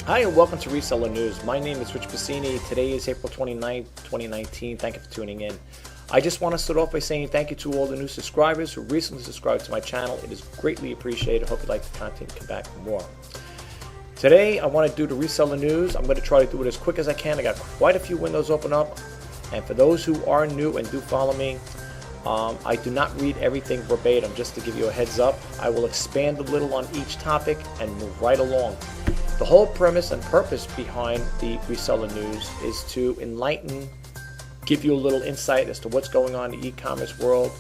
Hi and welcome to Reseller News. My name is Rich Pasini. Today is April 29th, 2019. Thank you for tuning in. I just want to start off by saying thank you to all the new subscribers who recently subscribed to my channel. It is greatly appreciated. I hope you like the content and come back for more. Today I want to do the Reseller News. I'm going to try to do it as quick as I can. I got quite a few windows open up. And for those who are new and do follow me, I do not read everything verbatim, just to give you a heads up. I will expand a little on each topic and move right along. The whole premise and purpose behind the Reseller News is to enlighten, give you a little insight as to what's going on in the e-commerce world,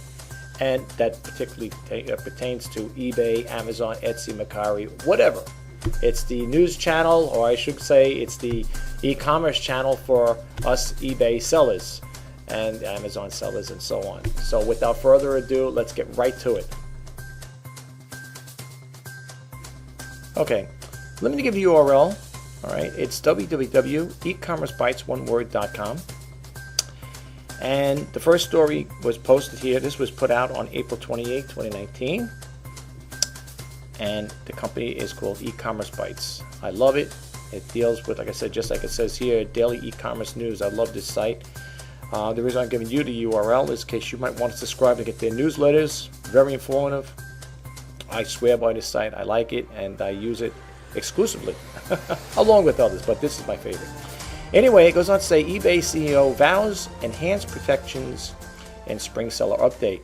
and that particularly pertains to eBay, Amazon, Etsy, Mercari, whatever. It's the news channel, or I should say it's the e-commerce channel for us eBay sellers and Amazon sellers and so on. So without further ado, let's get right to it. Okay. Let me give you a URL. All right, it's www.ecommercebytesoneword.com. And the first story was posted here. This was put out on April 28, 2019. And the company is called E-Commerce Bytes. I love it. It deals with, like I said, just like it says here, daily e-commerce news. I love this site. The reason I'm giving you the URL is in case you might want to subscribe to get their newsletters. Very informative. I swear by this site. I like it and I use it exclusively, along with others, but this is my favorite. Anyway, it goes on to say eBay CEO vows enhanced protections in spring seller update.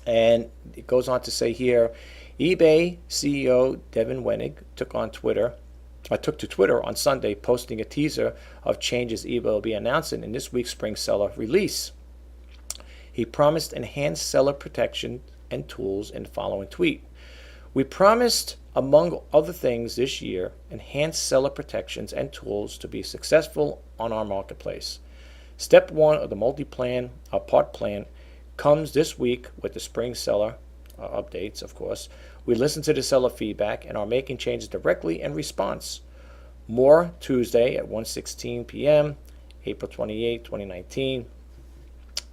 And it goes on to say here, eBay CEO Devin Wenig took to Twitter on Sunday, posting a teaser of changes eBay will be announcing in this week's spring seller release. He promised enhanced seller protection and tools in the following tweet. We promised, among other things this year, enhanced seller protections and tools to be successful on our marketplace. Step 1 of the part plan comes this week with the spring seller updates, of course. We listen to the seller feedback and are making changes directly in response. More Tuesday at 1:16 p.m., April 28, 2019.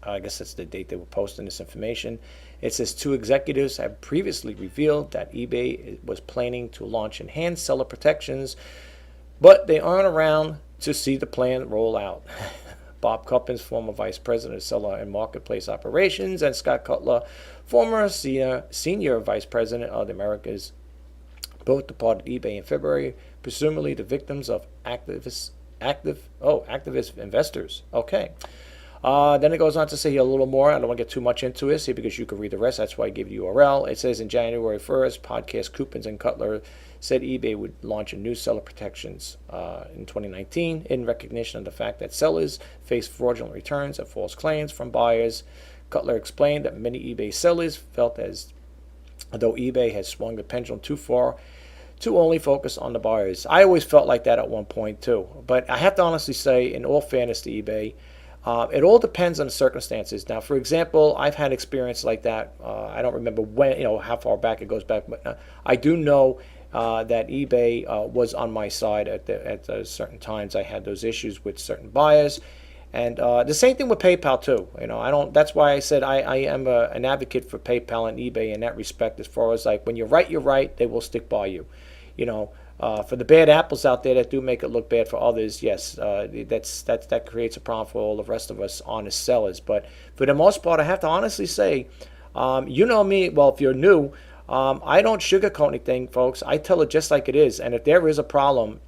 I guess that's the date they were posting this information. It says 2 executives have previously revealed that eBay was planning to launch enhanced seller protections, but they aren't around to see the plan roll out. Bob Cuppins, former vice president of seller and marketplace operations, and Scott Cutler, former senior vice president of the Americas, both departed eBay in February, presumably the victims of activist investors. Okay. Then it goes on to say a little more. I don't want to get too much into this here because you can read the rest. That's why I gave you the URL. It says in January 1st, podcast Coupons and Cutler said eBay would launch a new seller protections in 2019 in recognition of the fact that sellers face fraudulent returns and false claims from buyers. Cutler explained that many eBay sellers felt as though eBay has swung the pendulum too far to only focus on the buyers. I always felt like that at one point too. But I have to honestly say, in all fairness to eBay, it all depends on the circumstances. Now, for example, I've had experience like that. I don't remember when, how far back it goes back, but I do know that eBay was on my side at certain times. I had those issues with certain buyers, and the same thing with PayPal too. I don't. That's why I said I am an advocate for PayPal and eBay in that respect. As far as like when you're right, they will stick by you. For the bad apples out there that do make it look bad for others, yes, that creates a problem for all the rest of us honest sellers. But for the most part, I have to honestly say, you know me, well, if you're new, I don't sugarcoat anything, folks. I tell it just like it is. And if there is a problem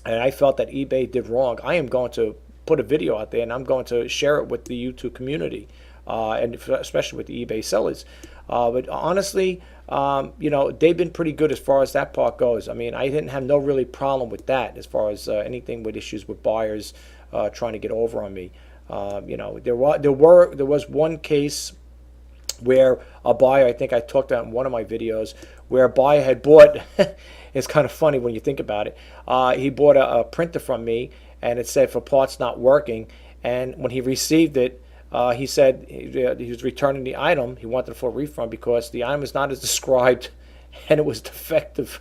and I felt that eBay did wrong, I am going to put a video out there and I'm going to share it with the YouTube community, and especially with the eBay sellers. But honestly, they've been pretty good as far as that part goes. I mean, I didn't have no really problem with that as far as anything with issues with buyers trying to get over on me. There was one case where a buyer, I think I talked about in one of my videos, where a buyer had bought, it's kind of funny when you think about it, he bought a printer from me and it said for parts not working, and when he received it, he said he was returning the item. He wanted a full refund because the item is not as described and it was defective.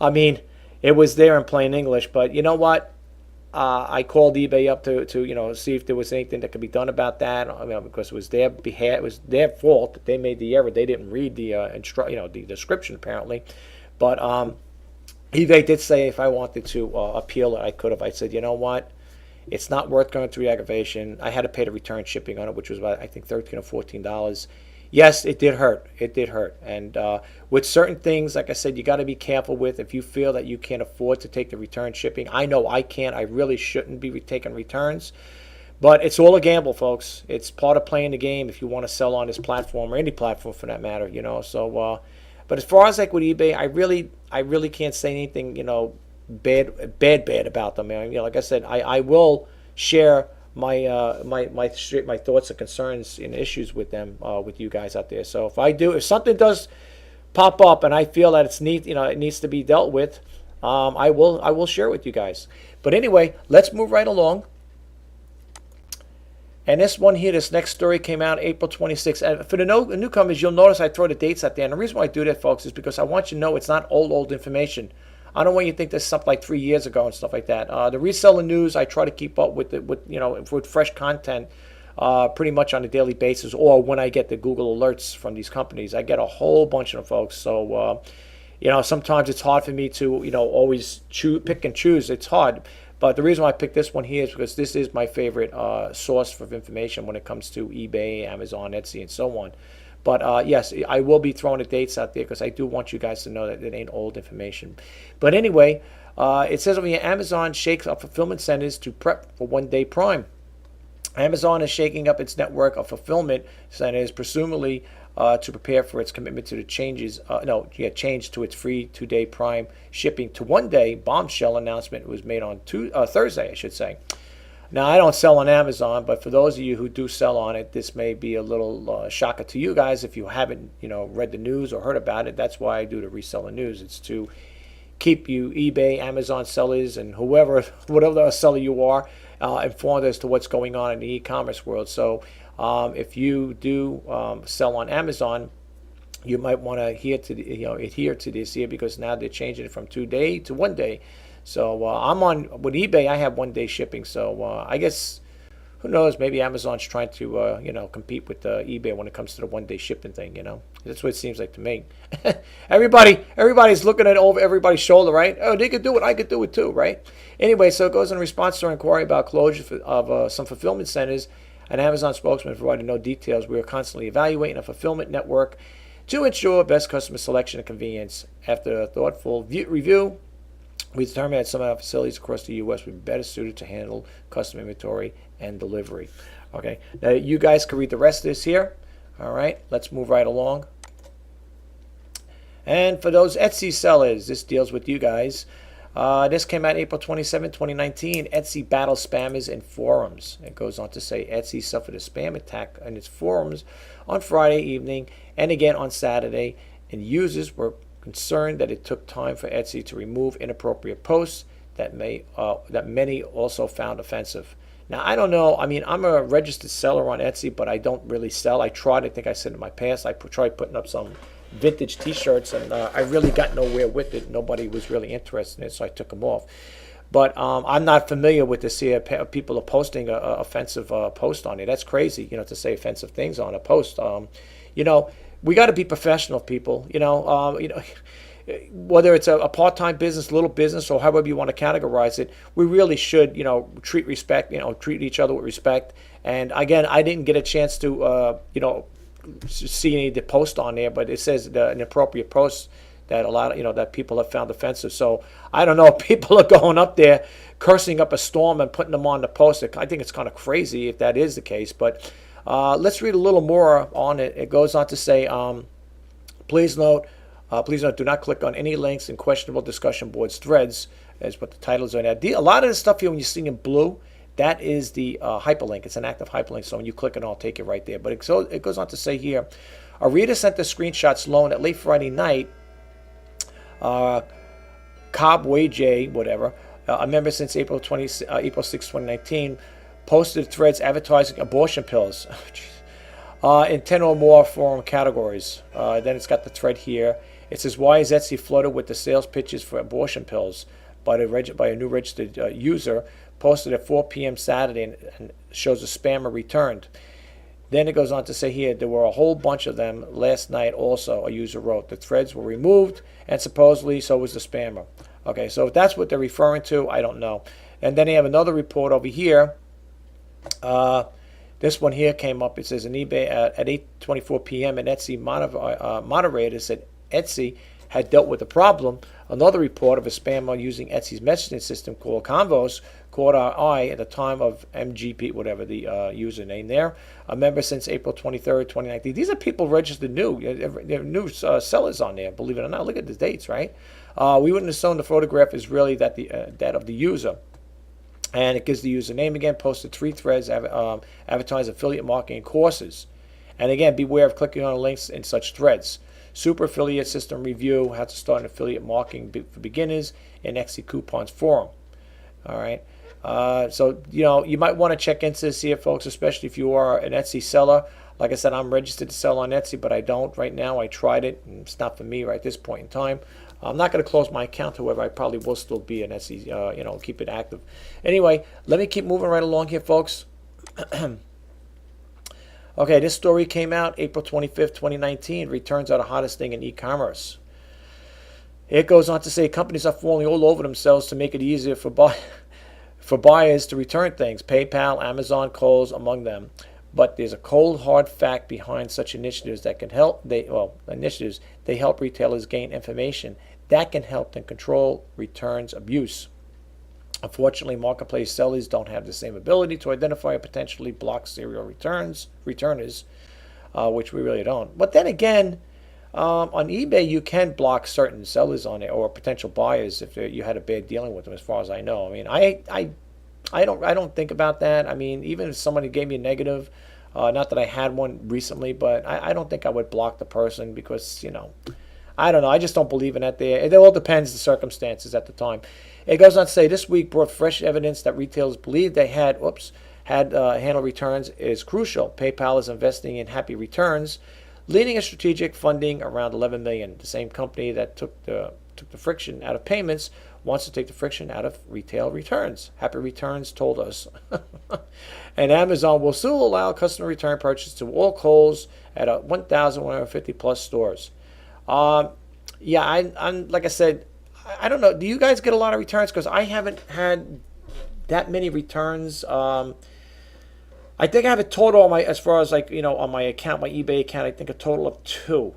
I mean, it was there in plain English, but you know what? I called eBay up to see if there was anything that could be done about that. Because it was their fault that they made the error. They didn't read the the description apparently. But eBay did say if I wanted to appeal it, I could have. I said, you know what? It's not worth going through the aggravation. I had to pay the return shipping on it, which was about, I think, $13 or $14. Yes, it did hurt. It did hurt. And with certain things, like I said, you got to be careful with. If you feel that you can't afford to take the return shipping, I know I can't. I really shouldn't be taking returns. But it's all a gamble, folks. It's part of playing the game if you want to sell on this platform or any platform for that matter, you know. So, but as far as like with eBay, I really can't say anything, you know, bad about them. You know, like I said, I will share my thoughts and concerns and issues with them with you guys out there. So if something does pop up and I feel that it needs to be dealt with, I will share it with you guys. But anyway, let's move right along. And this one here, this next story came out April 26th. And for the newcomers, you'll notice I throw the dates out there. And the reason why I do that, folks, is because I want you to know it's not old information. I don't want you to think there's something like 3 years ago and stuff like that. The reseller news, I try to keep up with with fresh content pretty much on a daily basis, or when I get the Google alerts from these companies. I get a whole bunch of them, folks. So, sometimes it's hard for me to, always pick and choose. It's hard. But the reason why I picked this one here is because this is my favorite source of information when it comes to eBay, Amazon, Etsy, and so on. But yes, I will be throwing the dates out there because I do want you guys to know that it ain't old information. But anyway, it says over here, Amazon shakes up fulfillment centers to prep for one-day Prime. Amazon is shaking up its network of fulfillment centers, presumably to prepare for its commitment to the change to its free 2-day Prime shipping to 1-day. Bombshell announcement was made on Thursday, I should say. Now, I don't sell on Amazon, but for those of you who do sell on it, this may be a little shocker to you guys if you haven't, read the news or heard about it. That's why I do the reseller news. It's to keep you eBay, Amazon sellers, and whatever seller you are, informed as to what's going on in the e-commerce world. So if you do sell on Amazon, you might want to adhere to this here because now they're changing it from 2-day to 1-day. So with eBay, I have 1-day shipping. So I guess, who knows, maybe Amazon's trying to, compete with eBay when it comes to the 1-day shipping thing, That's what it seems like to me. Everybody's looking at over everybody's shoulder, right? Oh, they could do it. I could do it too, right? Anyway, so it goes in response to our inquiry about closure of some fulfillment centers. An Amazon spokesman provided no details. We are constantly evaluating a fulfillment network to ensure best customer selection and convenience. After a thoughtful review, we determined that some of our facilities across the U.S. would be better suited to handle custom inventory and delivery. Okay, now you guys can read the rest of this here. All right, let's move right along. And for those Etsy sellers, this deals with you guys. This came out April 27, 2019. Etsy battles spammers in forums. It goes on to say Etsy suffered a spam attack on its forums on Friday evening and again on Saturday, and users were concerned that it took time for Etsy to remove inappropriate posts that many also found offensive. Now, I don't know. I mean, I'm a registered seller on Etsy, but I don't really sell. I tried. I think I said in my past, I tried putting up some vintage T-shirts, and I really got nowhere with it. Nobody was really interested in it, so I took them off. But I'm not familiar with this here. People are posting offensive post on it. That's crazy, to say offensive things on a post. We got to be professional, people. Whether it's a part-time business, little business, or however you want to categorize it, we really should, treat each other with respect. And again, I didn't get a chance to, see any of the post on there, but it says an inappropriate post that a lot of, that people have found offensive. So I don't know if people are going up there cursing up a storm and putting them on the post. I think it's kind of crazy if that is the case. But let's read a little more on it. It goes on to say, please note, do not click on any links in questionable discussion boards threads, is what the titles are now. A lot of the stuff here, when you see in blue, that is the hyperlink. It's an active hyperlink, so when you click it, I'll take it right there. But it goes on to say here, a reader sent the screenshots loan at late Friday night. Cobway J, whatever, a member since April 6, 2019, posted threads advertising abortion pills in 10 or more forum categories. Then it's got the thread here. It says, why is Etsy flooded with the sales pitches for abortion pills by a new registered user, posted at 4 p.m. Saturday, and shows a spammer returned. Then it goes on to say here, there were a whole bunch of them last night also, a user wrote. The threads were removed, and supposedly so was the spammer. Okay, so if that's what they're referring to, I don't know. And then they have another report over here. This one here came up. It says an eBay at 8:24 p.m. an Etsy moderator said Etsy had dealt with the problem. Another report of a spammer using Etsy's messaging system called Convos caught our eye at the time of MGP, whatever the username there. A member since April 23rd, 2019. These are people registered new. They're new sellers on there, believe it or not. Look at the dates, right? We wouldn't assume the photograph is really that of the user. And it gives the username again, posted 3 threads, advertise affiliate marketing courses. And again, beware of clicking on links in such threads. Super affiliate system review, how to start an affiliate marketing for beginners, and Etsy coupons forum. All right. So, you might want to check into this here, folks, especially if you are an Etsy seller. Like I said, I'm registered to sell on Etsy, but I don't right now. I tried it, and it's not for me right at this point in time. I'm not going to close my account, however, I probably will still be an Etsy, keep it active. Anyway, let me keep moving right along here, folks. Okay, this story came out April 25th, 2019. Returns are the hottest thing in e-commerce. It goes on to say companies are falling all over themselves to make it easier for buyers to return things. PayPal, Amazon, Kohl's among them. But there's a cold, hard fact behind such initiatives that can help. They help retailers gain information that can help them control returns abuse. Unfortunately, marketplace sellers don't have the same ability to identify or potentially block serial returners, which we really don't. But then again, on eBay, you can block certain sellers on it or potential buyers if you had a bad dealing with them, as far as I know. I mean, I don't think about that. I mean, even if somebody gave me a negative, not that I had one recently, but I don't think I would block the person because, I don't know. I just don't believe in that there. It all depends the circumstances at the time. It goes on to say this week brought fresh evidence that retailers believe they had handle returns is crucial. PayPal is investing in Happy Returns, leading a strategic funding around $11 million. The same company that took the friction out of payments wants to take the friction out of retail returns. Happy Returns told us. And Amazon will soon allow customer return purchase to all Kohl's at 1,150 plus stores. I'm like I said, I don't know. Do you guys get a lot of returns? Because I haven't had that many returns. I think I have a total on as far as on my account, my eBay account, I think a total of 2.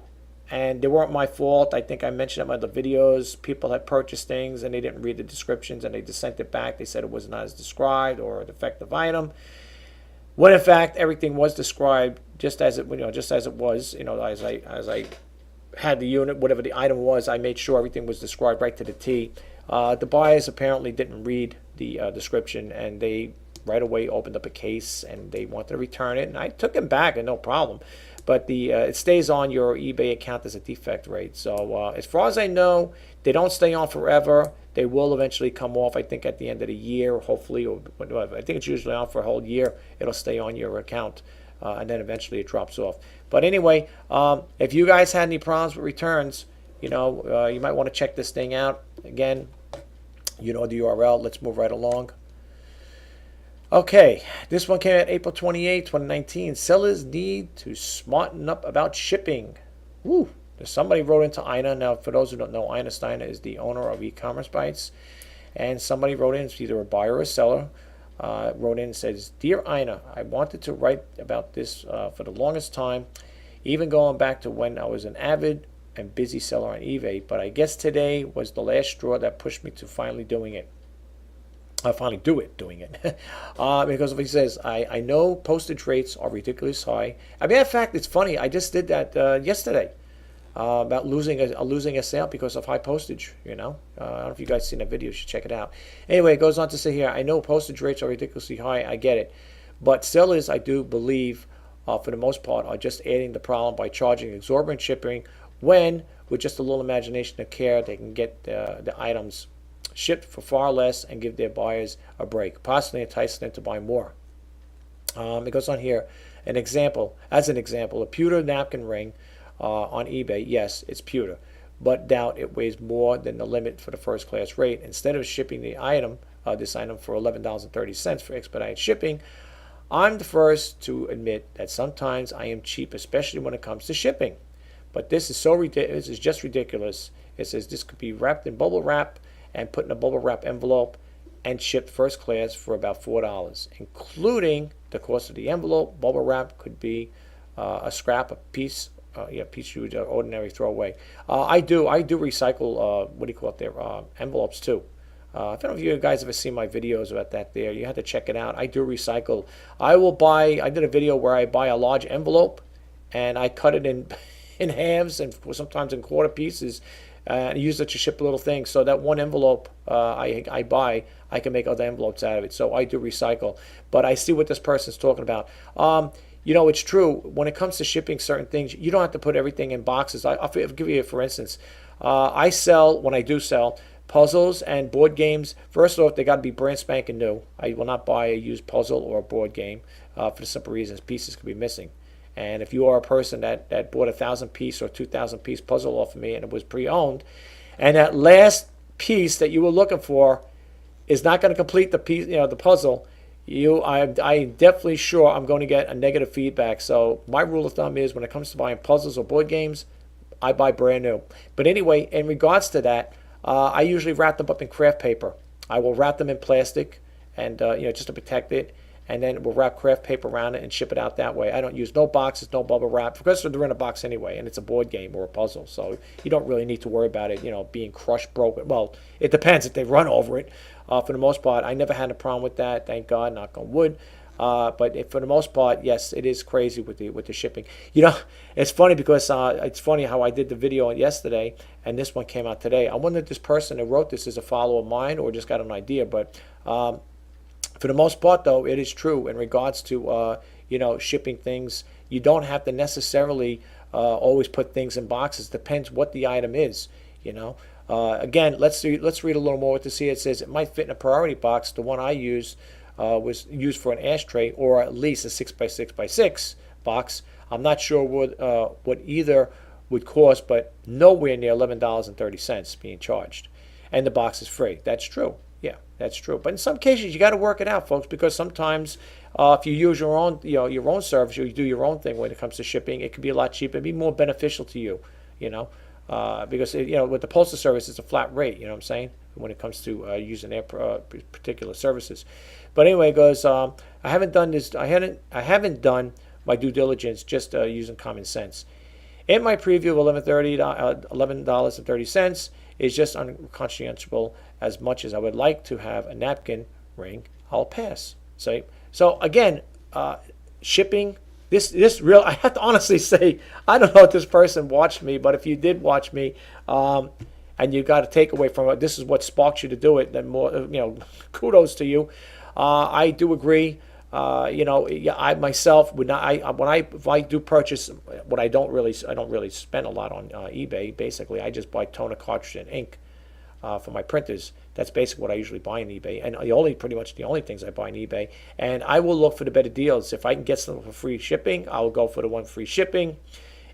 And they weren't my fault. I think I mentioned in my other videos, people had purchased things and they didn't read the descriptions and they just sent it back. They said it was not as described or a defective item. When in fact everything was described just as it was, as I had the unit, whatever the item was, I made sure everything was described right to the T. The buyers apparently didn't read the description and they right away opened up a case and they wanted to return it, and I took them back and no problem. But it stays on your eBay account as a defect rate. So as far as I know, they don't stay on forever. They will eventually come off, I think, at the end of the year, hopefully. Or I think it's usually on for a whole year. It'll stay on your account, and then eventually it drops off. But anyway, if you guys had any problems with returns, you might want to check this thing out. Again, the URL. Let's move right along. Okay, this one came out April 28, 2019. Sellers need to smarten up about shipping. Woo! Somebody wrote into Ina. Now, for those who don't know, Ina Steiner is the owner of E-Commerce Bites. And somebody wrote in, it's either a buyer or a seller, wrote in and says, Dear Ina, I wanted to write about this for the longest time, even going back to when I was an avid and busy seller on eBay. But I guess today was the last straw that pushed me to finally doing it. Because he says, I know postage rates are ridiculously high. In fact, it's funny. I just did that yesterday about losing a sale because of high postage. I don't know if you guys seen that video. You should check it out. Anyway, it goes on to say here, I know postage rates are ridiculously high. I get it. But sellers, I do believe, for the most part, are just adding the problem by charging exorbitant shipping when, with just a little imagination and care, they can get the items shipped for far less and give their buyers a break, possibly enticing them to buy more. It goes on here. As an example, a pewter napkin ring on eBay, yes, it's pewter, but doubt it weighs more than the limit for the first class rate. Instead of shipping this item for $11.30 for expedited shipping, I'm the first to admit that sometimes I am cheap, especially when it comes to shipping. But this is just ridiculous. It says this could be wrapped in bubble wrap and put in a bubble wrap envelope and shipped first class for about $4, including the cost of the envelope. Bubble wrap could be a scrap, a piece, piece you would ordinarily throw away. I do recycle, what do you call it there, envelopes too. I don't know if you guys ever seen my videos about that there. You have to check it out. I do recycle. I did a video where I buy a large envelope and I cut it in in halves and sometimes in quarter pieces and use it to ship little things. So that one envelope I buy, I can make other envelopes out of it. So I do recycle. But I see what this person's talking about. It's true. When it comes to shipping certain things, you don't have to put everything in boxes. I'll give you, for instance, when I do sell, puzzles and board games. First off, they got to be brand spanking new. I will not buy a used puzzle or a board game for the simple reason pieces could be missing. And if you are a person that bought a 1,000-piece or 2,000-piece puzzle off of me and it was pre-owned, and that last piece that you were looking for is not going to complete the piece, the puzzle, I'm definitely sure I'm going to get a negative feedback. So my rule of thumb is when it comes to buying puzzles or board games, I buy brand new. But anyway, in regards to that, I usually wrap them up in craft paper. I will wrap them in plastic and just to protect it, and then we'll wrap craft paper around it and ship it out that way. I don't use no boxes, no bubble wrap, because they're in a box anyway, and it's a board game or a puzzle, so you don't really need to worry about it, being crushed, broken. Well, it depends if they run over it. For the most part, I never had a problem with that, thank God, knock on wood. But for the most part, yes, it is crazy with the shipping. It's funny because it's funny how I did the video yesterday and this one came out today. I wonder if this person who wrote this is a follower of mine or just got an idea. But for the most part, though, it is true in regards to shipping things. You don't have to necessarily always put things in boxes. Depends what the item is. Again, let's read a little more what this here. It says it might fit in a priority box. The one I used was used for an ashtray or at least a 6x6x6 box. I'm not sure what either would cost, but nowhere near $11.30 being charged. And the box is free. That's true. Yeah, that's true. But in some cases, you got to work it out, folks, because sometimes if you use your own, your own service, or you do your own thing when it comes to shipping, it can be a lot cheaper and be more beneficial to you, because with the postal service, it's a flat rate. You know what I'm saying? When it comes to using their particular services. But anyway, guys, I haven't done this. I haven't done my due diligence just using common sense. In my preview of $11.30 is just unconscionable. As much as I would like to have a napkin ring, I'll pass. So again, shipping. This real. I have to honestly say, I don't know if this person watched me, but if you did watch me, and you got a takeaway from it, this is what sparked you to do it. Then more, kudos to you. I do agree. I myself would not. If I do purchase, I don't really spend a lot on eBay. Basically, I just buy toner, cartridge, and ink for my printers. That's basically what I usually buy on eBay, and pretty much the only things I buy on eBay. And I will look for the better deals. If I can get something for free shipping, I will go for the one free shipping.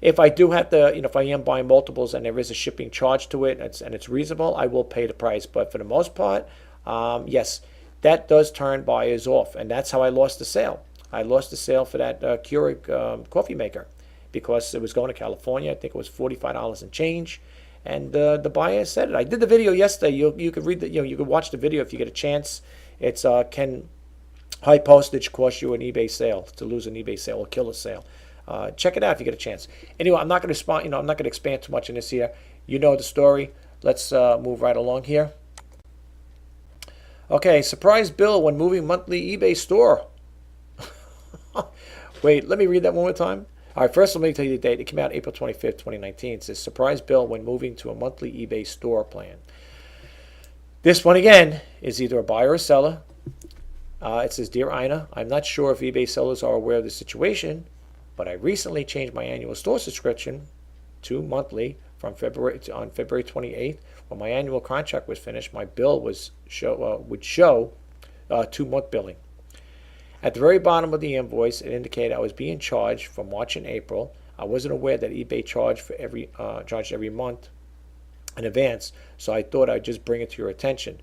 If I do have to, if I am buying multiples and there is a shipping charge to it and it's reasonable, I will pay the price. But for the most part, yes, that does turn buyers off, and that's how I lost the sale. I lost the sale for that Keurig coffee maker because it was going to California. I think it was $45 and change, and the buyer said it. I did the video yesterday. You could read you could watch the video if you get a chance. It's can high postage cost you an eBay sale, to lose an eBay sale or kill a sale? Check it out if you get a chance. Anyway, I'm not going to respond. I'm not going to expand too much in this here. You know the story. Let's move right along here. Okay, surprise bill when moving monthly eBay store. Wait, let me read that one more time. All right, first let me tell you the date. It came out April 25th, 2019. It says surprise bill when moving to a monthly eBay store plan. This one again is either a buyer or seller. It says, Dear Ina, I'm not sure if eBay sellers are aware of the situation, but I recently changed my annual store subscription to monthly on February 28th. When my annual contract was finished, my bill would show 2-month billing. At the very bottom of the invoice, it indicated I was being charged for March and April. I wasn't aware that eBay charged every month in advance, so I thought I'd just bring it to your attention.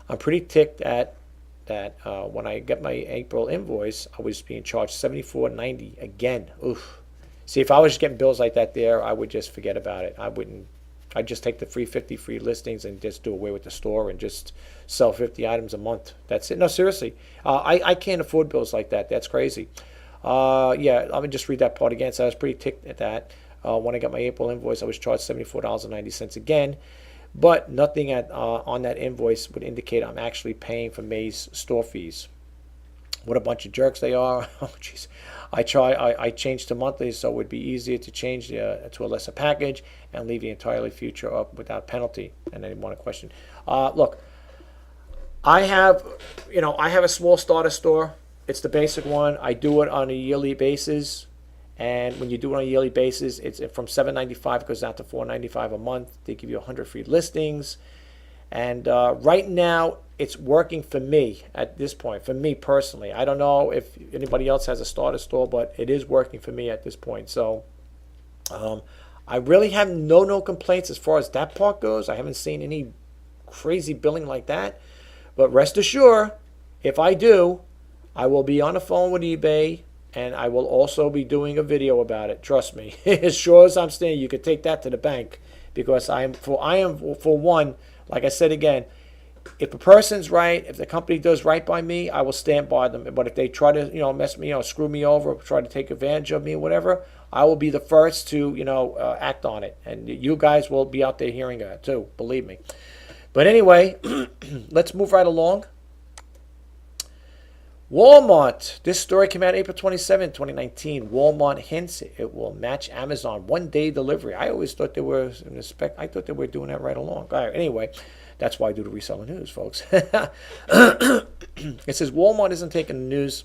I'm pretty ticked at that when I get my April invoice, I was being charged $74.90 again. Oof. See, if I was getting bills like that there, I would just forget about it. I I just take the free 50 free listings and just do away with the store and just sell 50 items a month. That's it. No, seriously. I can't afford bills like that. That's crazy. Yeah, let me just read that part again. So I was pretty ticked at that. When I got my April invoice, I was charged $74.90 again. But nothing on that invoice would indicate I'm actually paying for May's store fees. What a bunch of jerks they are. Oh, jeez. I changed to monthly so it would be easier to change to a lesser package and leave the entirely future up without penalty. And they want to question. Look, I have a small starter store. It's the basic one. I do it on a yearly basis. And when you do it on a yearly basis, it's from $7.95 it goes down to $4.95 a month. They give you 100 free listings. And right now, it's working for me at this point, for me personally. I don't know if anybody else has a starter store, but it is working for me at this point. So I really have no complaints as far as that part goes. I haven't seen any crazy billing like that. But rest assured, if I do, I will be on the phone with eBay. And I will also be doing a video about it. Trust me. As sure as I'm standing, you could take that to the bank. Because I am for one, like I said again, if a person's right, if the company does right by me, I will stand by them. But if they try to, mess me, screw me over, try to take advantage of me or whatever, I will be the first to, act on it. And you guys will be out there hearing that too, believe me. But anyway, let's move right along. Walmart. This story came out April 27, 2019. Walmart hints it will match Amazon one-day delivery. I always thought they were I thought they were doing that right along. All right, anyway, that's why I do the reseller news, folks. It says Walmart isn't taking the news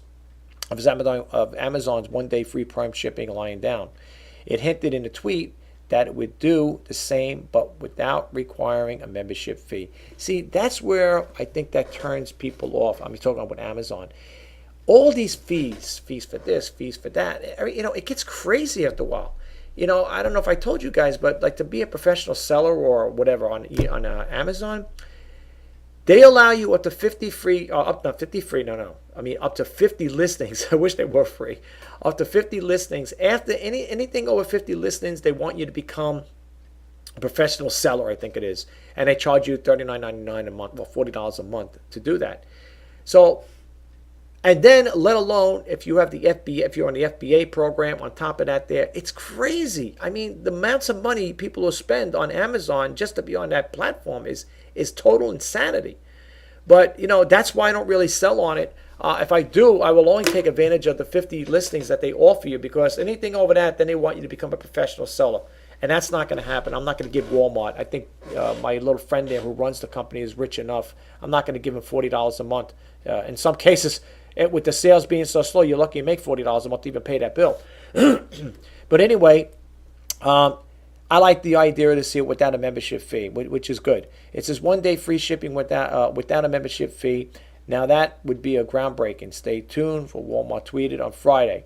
of Amazon's one-day free Prime shipping lying down. It hinted in a tweet that it would do the same, but without requiring a membership fee. See, that's where I think that turns people off. I'm talking about Amazon. All these fees for this, fees for that, it gets crazy after a while. I don't know if I told you guys, but like to be a professional seller or whatever on Amazon, they allow you up to 50 free, up to 50 listings. I wish they were free. Up to 50 listings. After anything over 50 listings, they want you to become a professional seller, I think it is. And they charge you $39.99 a month, or $40 a month to do that. So, and then let alone if you have the FBA, if you're on the FBA program, on top of that it's crazy. I mean, the amounts of money people will spend on Amazon just to be on that platform is total insanity. But, that's why I don't really sell on it. If I do, I will only take advantage of the 50 listings that they offer you, because anything over that, then they want you to become a professional seller. And that's not going to happen. I'm not going to give Walmart. I think my little friend there who runs the company is rich enough. I'm not going to give him $40 a month. In some cases, with the sales being so slow, you're lucky you make $40 a month to even pay that bill. But anyway, I like the idea to see it without a membership fee, which is good. It says one-day free shipping without a membership fee. Now that would be a groundbreaking. Stay tuned for Walmart tweeted on Friday.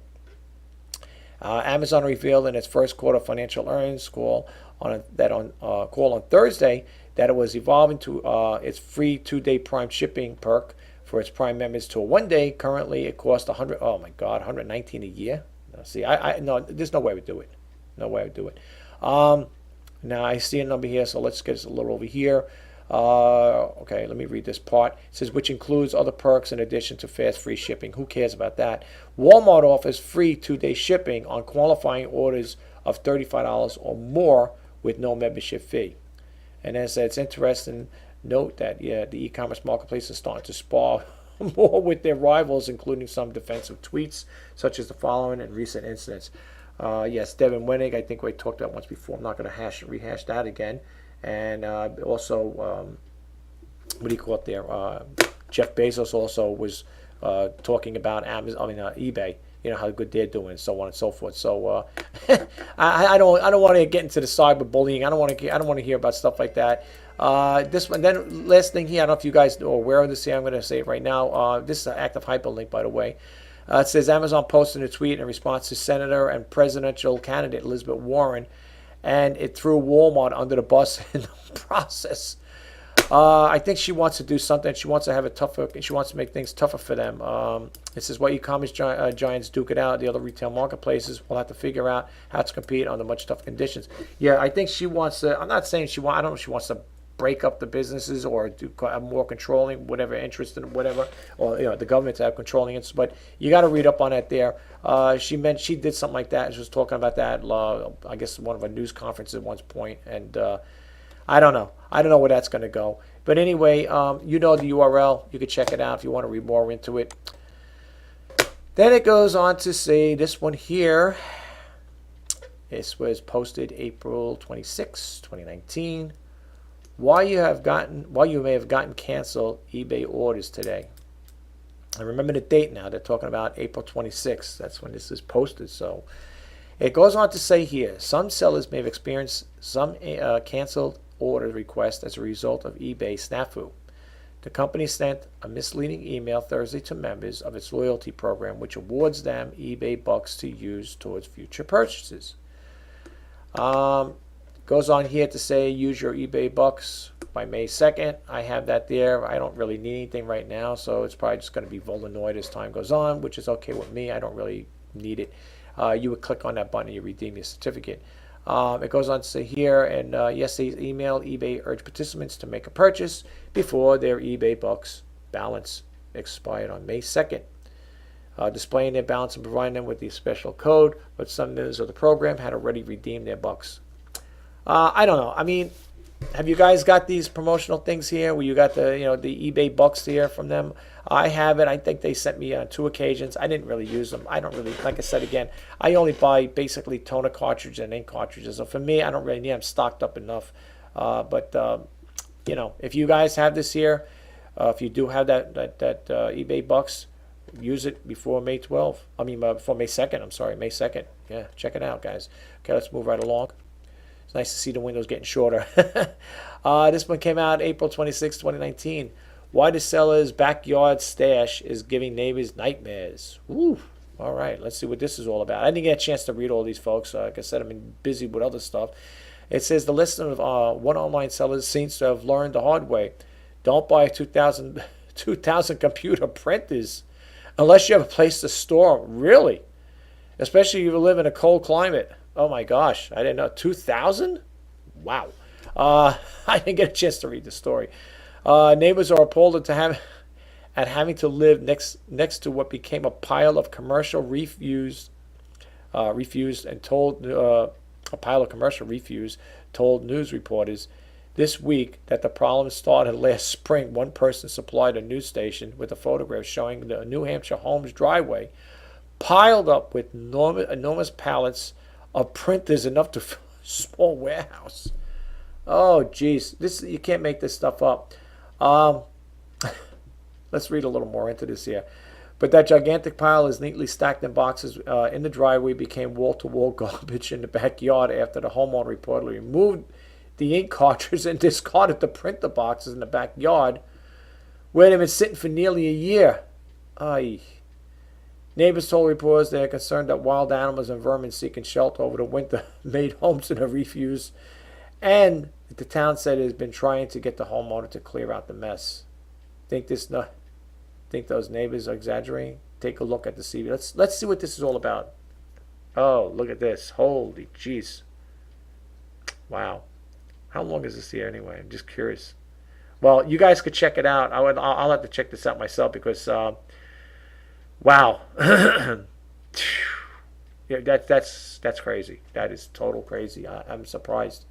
Amazon revealed in its first quarter financial earnings call on Thursday that it was evolving to its free 2-day Prime shipping perk for its Prime members to a 1-day. Currently, it costs $119 a year. See, no, there's no way we do it. No way I would do it. Now I see a number here, so let's get this a little over here. Okay, let me read this part. It says, which includes other perks in addition to fast free shipping. Who cares about that? Walmart offers free 2-day shipping on qualifying orders of $35 or more with no membership fee. And as it's interesting, note that the e-commerce marketplace is starting to spar more with their rivals, including some defensive tweets, such as the following and recent incidents. Yes, Devin Wenig, I think we talked about once before. I'm not going to rehash that again. And also, what do you call it there? Jeff Bezos also was talking about eBay. How good they're doing, and so on and so forth. So I don't want to get into the cyberbullying. I don't want to hear about stuff like that. This one, then last thing here. I don't know if you guys are aware of this here. I'm going to say it right now. This is an active hyperlink, by the way. It says Amazon posted a tweet in response to Senator and presidential candidate Elizabeth Warren, and it threw Walmart under the bus in the process. I think she wants to do something. She wants to have it tougher. She wants to make things tougher for them. This is what e-commerce giants duke it out. The other retail marketplaces will have to figure out how to compete under much tougher conditions. Yeah, I think she wants to. I'm not saying I don't know if she wants to break up the businesses or do more controlling, whatever interest in whatever, or the government to have controlling it. But you got to read up on that there. She did something like that. She was talking about that. I guess one of a news conferences at one point, and I don't know. I don't know where that's going to go. But anyway, you know the URL. You can check it out if you want to read more into it. Then it goes on to say this one here. This was posted April 26, 2019. Why you may have gotten canceled eBay orders today. I remember the date now. They're talking about April 26th. That's when this is posted. So it goes on to say here, some sellers may have experienced some canceled order requests as a result of eBay snafu. The company sent a misleading email Thursday to members of its loyalty program, which awards them eBay bucks to use towards future purchases. Goes on here to say use your eBay bucks by May 2nd. I have that there. I don't really need anything right now, so it's probably just going to be Volanoid as time goes on, which is okay with me. I don't really need it. You would click on that button and you redeem your certificate. It goes on to say here, and yesterday's email, eBay urged participants to make a purchase before their eBay bucks balance expired on May 2nd. Displaying their balance and providing them with the special code, but some members of the program had already redeemed their bucks. I don't know. I mean, have you guys got these promotional things here where you got the the eBay bucks here from them? I have it. I think they sent me on 2 occasions. I didn't really use them. I don't really, like I said again, I only buy basically toner cartridges and ink cartridges. So for me, I don't really need them stocked up enough. If you guys have this here, if you do have that eBay bucks, use it before May 12th. Before May 2nd. I'm sorry, May 2nd. Yeah, check it out, guys. Okay, let's move right along. It's nice to see the windows getting shorter. This one came out April 26, 2019. Why the seller's backyard stash is giving neighbors nightmares. Woo. All right, let's see what this is all about. I didn't get a chance to read all these, folks. Like I said, I've been busy with other stuff. It says the list of one online seller seems to have learned the hard way. Don't buy 2,000 computer printers unless you have a place to store them. Really? Especially if you live in a cold climate. Oh my gosh, I didn't know. 2,000? Wow. I didn't get a chance to read the story. Neighbors are appalled at having to live next to what became a pile of commercial refuse told news reporters this week that the problem started last spring. One person supplied a news station with a photograph showing the New Hampshire home's driveway piled up with enormous pallets of printers enough to fill a small warehouse. Oh, geez. You can't make this stuff up. Let's read a little more into this here. But that gigantic pile is neatly stacked in boxes in the driveway became wall-to-wall garbage in the backyard after the homeowner reportedly removed the ink cartridges and discarded the printer boxes in the backyard where they've been sitting for nearly a year. Aye. Neighbors told reporters they are concerned that wild animals and vermin seeking shelter over the winter made homes in the refuse, and the town said it has been trying to get the homeowner to clear out the mess. Think those neighbors are exaggerating? Take a look at the CV. Let's see what this is all about. Oh, look at this. Holy jeez. Wow. How long is this here anyway? I'm just curious. Well, you guys could check it out. I'll have to check this out myself because wow. Yeah, that's crazy. That is total crazy. I'm surprised.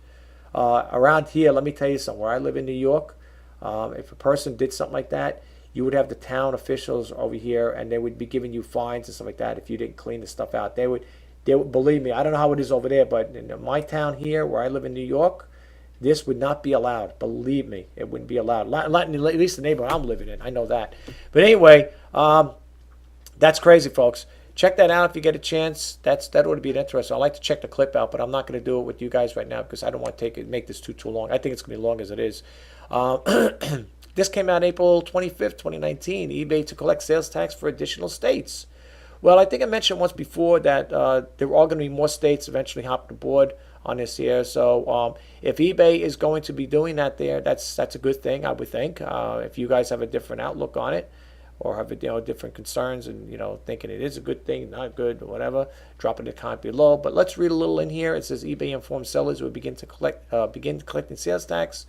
Around here, let me tell you something. Where I live in New York, if a person did something like that, you would have the town officials over here, and they would be giving you fines and stuff like that if you didn't clean the stuff out. They would believe me. I don't know how it is over there, but in my town here, where I live in New York, this would not be allowed. Believe me, it wouldn't be allowed. At least the neighborhood I'm living in, I know that. But anyway, that's crazy, folks. Check that out if you get a chance. That ought to be interesting. I like to check the clip out, but I'm not going to do it with you guys right now because I don't want to make this too long. I think it's going to be long as it is. This came out April 25th, 2019. eBay to collect sales tax for additional states. Well, I think I mentioned once before that there are going to be more states eventually hopping aboard on this here. So if eBay is going to be doing that there, that's a good thing, I would think. If you guys have a different outlook on it, or have different concerns, and thinking it is a good thing, not good, or whatever, drop in the comment below. But let's read a little in here. It says eBay informs sellers will begin collecting sales tax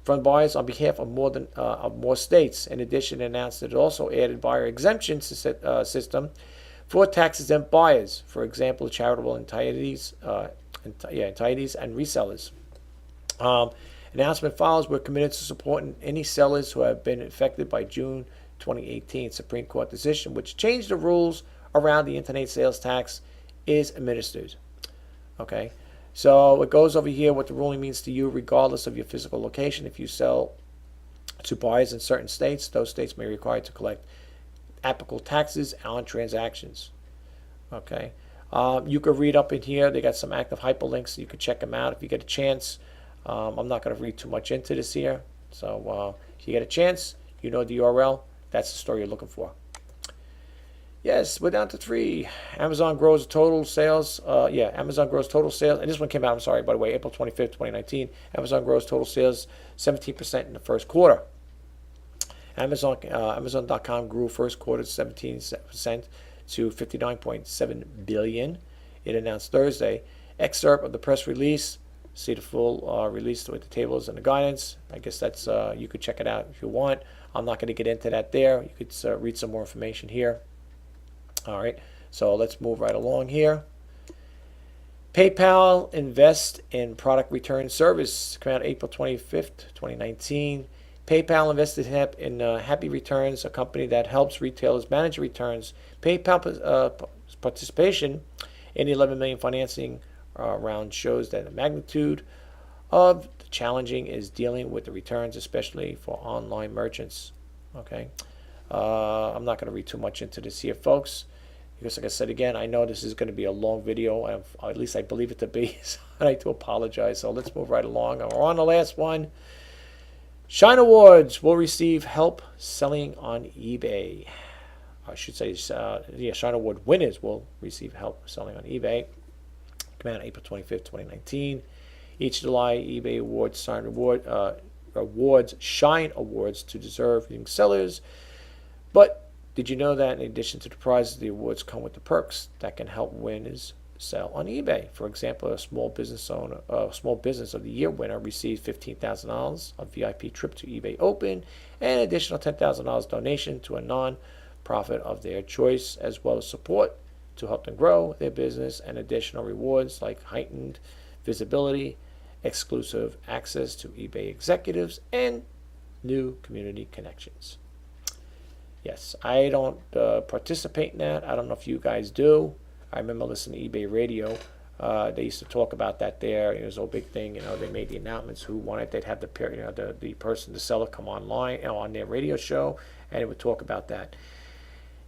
from buyers on behalf of more states. In addition, it announced that it also added buyer exemption system for tax-exempt buyers, for example, charitable entities, entities and resellers. Announcement follows. We're committed to supporting any sellers who have been affected by June 2018 Supreme Court decision, which changed the rules around the internet sales tax is administered. Okay, so it goes over here what the ruling means to you, regardless of your physical location. If you sell to buyers in certain states, those states may be required to collect applicable taxes on transactions. Okay, you could read up in here. They got some active hyperlinks, so you could check them out if you get a chance. I'm not going to read too much into this here, so if you get a chance, the URL. That's the story you're looking for. Yes, we're down to 3. Amazon grows total sales. Amazon grows total sales. And this one came out, I'm sorry, by the way, April 25th, 2019. Amazon grows total sales 17% in the first quarter. Amazon.com grew first quarter 17% to $59.7 billion. It announced Thursday. Excerpt of the press release. See the full release with the tables and the guidance. I guess that's you could check it out if you want. I'm not going to get into that there. You could read some more information here. All right, so let's move right along here. PayPal invest in product return service. Came out April 25th, 2019. PayPal invested in Happy Returns, a company that helps retailers manage returns. PayPal participation in the $11 million financing round shows that the magnitude of the challenging is dealing with the returns, especially for online merchants. Okay, I'm not going to read too much into this here, folks, because like I said again, I know this is going to be a long video, at least I believe it to be, so I do apologize. So let's move right along. We're on the last one. Shine Awards will receive help selling on eBay. I should say, Shine Award winners will receive help selling on eBay. Came out April 25th, 2019. Each July, eBay awards Shine Awards to deserving sellers. But did you know that in addition to the prizes, the awards come with the perks that can help winners sell on eBay? For example, a small business of the year winner receives $15,000, a VIP trip to eBay Open, and an additional $10,000 donation to a non-profit of their choice, as well as support to help them grow their business, and additional rewards like heightened visibility, exclusive access to eBay executives, and new community connections. Yes, I don't participate in that. I don't know if you guys do. I remember listening to eBay radio. They used to talk about that there. It was a big thing. They made the announcements who won it. They'd have the person, the seller, come online on their radio show, and it would talk about that.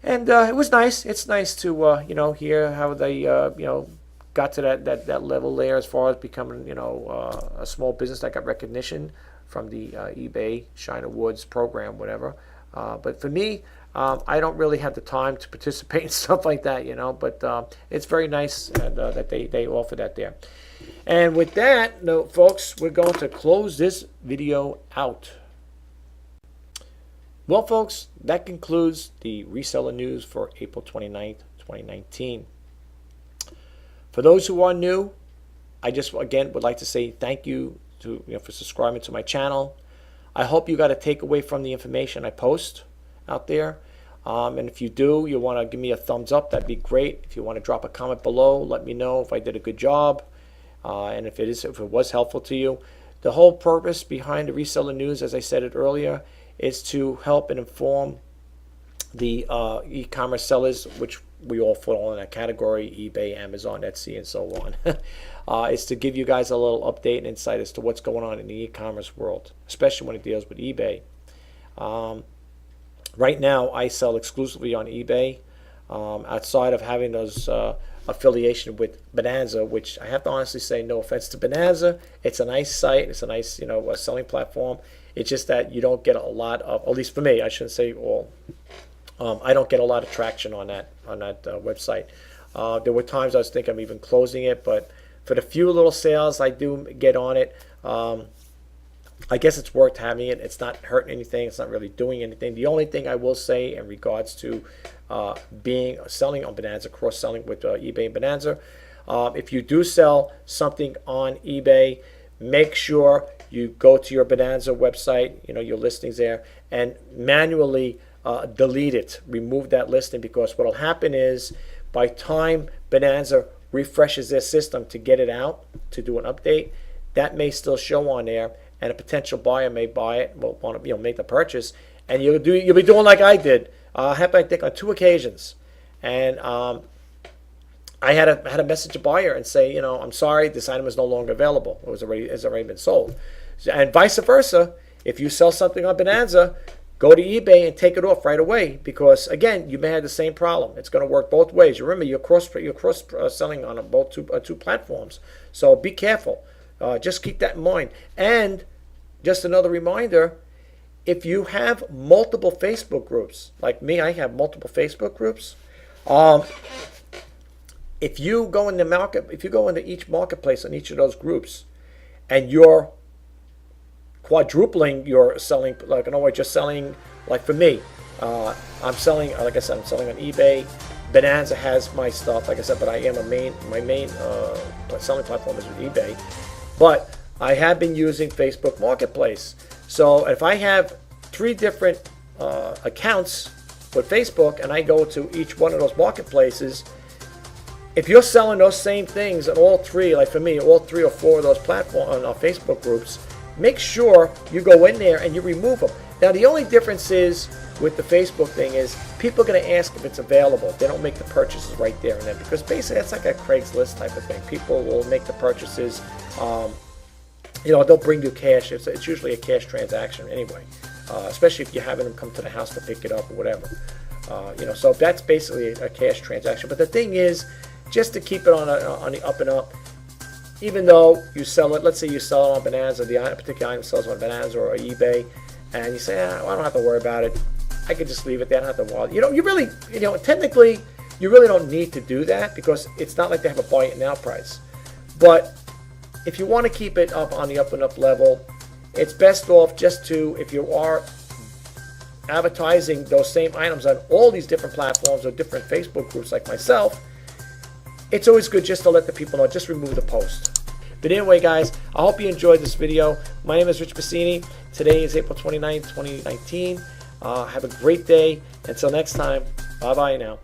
And it was nice. It's nice to hear how they got to that level there as far as becoming a small business that got recognition from the eBay Shine Awards program, whatever. But for me, I don't really have the time to participate in stuff like that, But it's very nice that they offer that there. And with that note, folks, we're going to close this video out. Well, folks, that concludes the reseller news for April 29th, 2019. For those who are new, I just, again, would like to say thank you for subscribing to my channel. I hope you got a takeaway from the information I post out there. And if you do, you want to give me a thumbs up, that'd be great. If you want to drop a comment below, let me know if I did a good job. And if it was helpful to you. The whole purpose behind the reseller news, as I said it earlier, is to help and inform the e-commerce sellers, which we all fall in that category: eBay, Amazon, Etsy, and so on. Is to give you guys a little update and insight as to what's going on in the e-commerce world, especially when it deals with eBay. Right now, I sell exclusively on eBay. Outside of having those affiliation with Bonanza, which I have to honestly say, no offense to Bonanza, it's a nice site, it's a nice selling platform. It's just that you don't get a lot of, at least for me, I shouldn't say all I don't get a lot of traction on that website. There were times I was thinking I'm even closing it, but for the few little sales I do get on it, I guess it's worth having it. It's not hurting anything. It's not really doing anything. The only thing I will say in regards to selling on Bonanza, cross-selling with eBay and Bonanza, if you do sell something on eBay, make sure you go to your Bonanza website, your listings there, and manually delete it, remove that listing, because what will happen is by time Bonanza refreshes their system to get it out, to do an update, that may still show on there, and a potential buyer may buy it, will want to make the purchase, and you'll be doing like I did. Happened, I think, on 2 occasions, and I had a message a buyer and say, I'm sorry, this item is no longer available. It's already been sold, and vice versa. If you sell something on Bonanza, go to eBay and take it off right away, because again, you may have the same problem. It's going to work both ways. Remember, you're cross selling on both two platforms, so be careful. Just keep that in mind. And just another reminder, if you have multiple Facebook groups, like me, I have multiple Facebook groups. If you go into each marketplace on each of those groups, and you're quadrupling your selling, like, just selling, like for me, I'm selling, like I said, I'm selling on eBay. Bonanza has my stuff, like I said, but my main selling platform is with eBay. But I have been using Facebook Marketplace. So if I have 3 different accounts with Facebook, and I go to each one of those marketplaces, if you're selling those same things on all 3, like for me, all 3 or 4 of those platform Facebook groups, make sure you go in there and you remove them. Now, the only difference is with the Facebook thing is people are going to ask if it's available. They don't make the purchases right there and then, because basically that's like a Craigslist type of thing. People will make the purchases. They'll bring you cash. It's usually a cash transaction anyway, especially if you're having them come to the house to pick it up or whatever. So that's basically a cash transaction. But the thing is, just to keep it on the up and up, even though you sell it, let's say you sell it on Bonanza, the particular item sells on Bonanza or eBay, and you say, I don't have to worry about it. I could just leave it there. I don't have to worry. You really, technically, you really don't need to do that, because it's not like they have a buy it now price. But if you want to keep it up on the up and up level, it's best off just to, if you are advertising those same items on all these different platforms or different Facebook groups like myself, it's always good just to let the people know, just remove the post. But anyway, guys, I hope you enjoyed this video. My name is Rich Pasini. Today is April 29th, 2019. Have a great day. Until next time, bye-bye now.